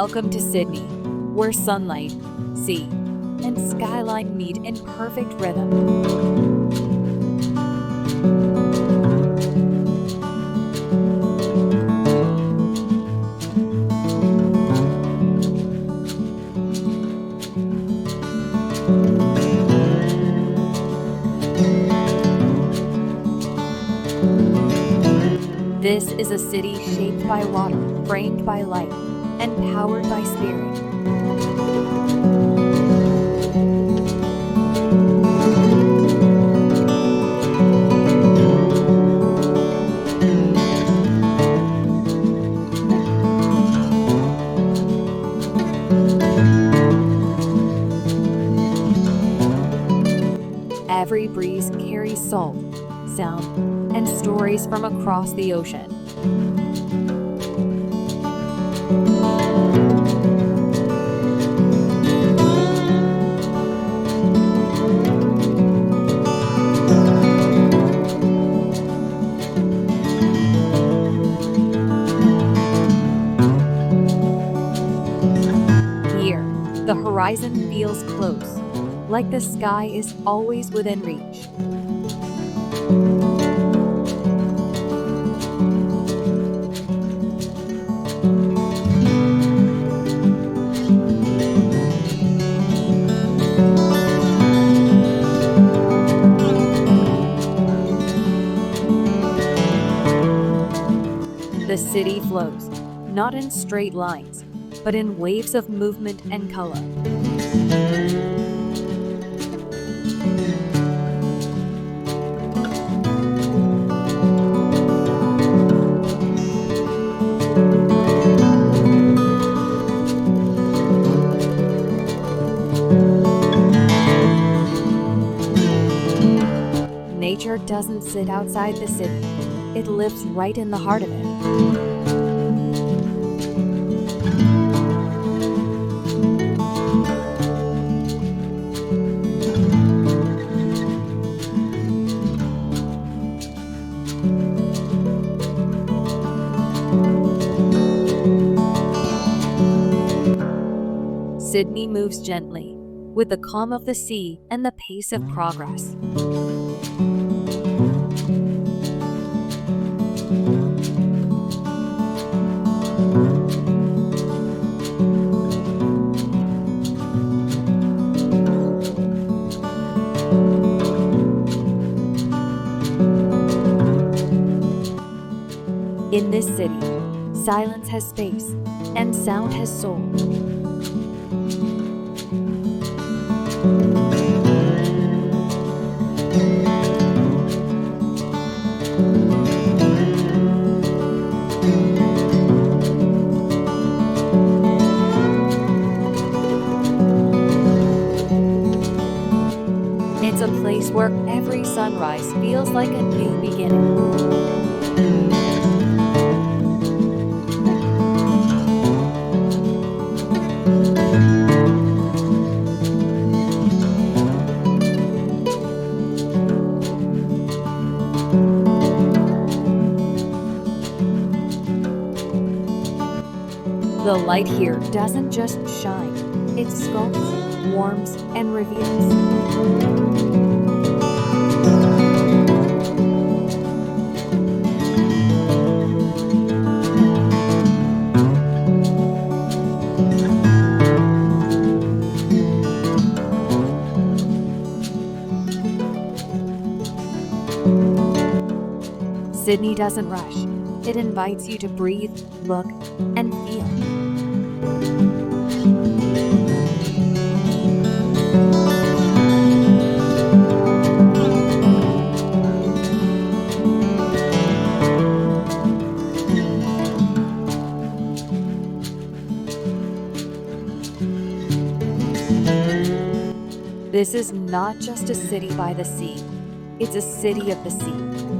Welcome to Sydney, where sunlight, sea, and skyline meet in perfect rhythm. This is a city shaped by water, framed by light, and powered by spirit. Every breeze carries salt, sound, and stories from across the ocean. Here, the horizon feels close, like the sky is always within reach. The city flows, not in straight lines, but in waves of movement and color. Nature doesn't sit outside the city, it lives right in the heart of it. Sydney moves gently, with the calm of the sea and the pace of progress. In this city, silence has space, and sound has soul. It's a place where every sunrise feels like a new beginning. The light here doesn't just shine, it sculpts, warms, and reveals. Sydney doesn't rush. It invites you to breathe, look, and feel. This is not just a city by the sea. It's a city of the sea.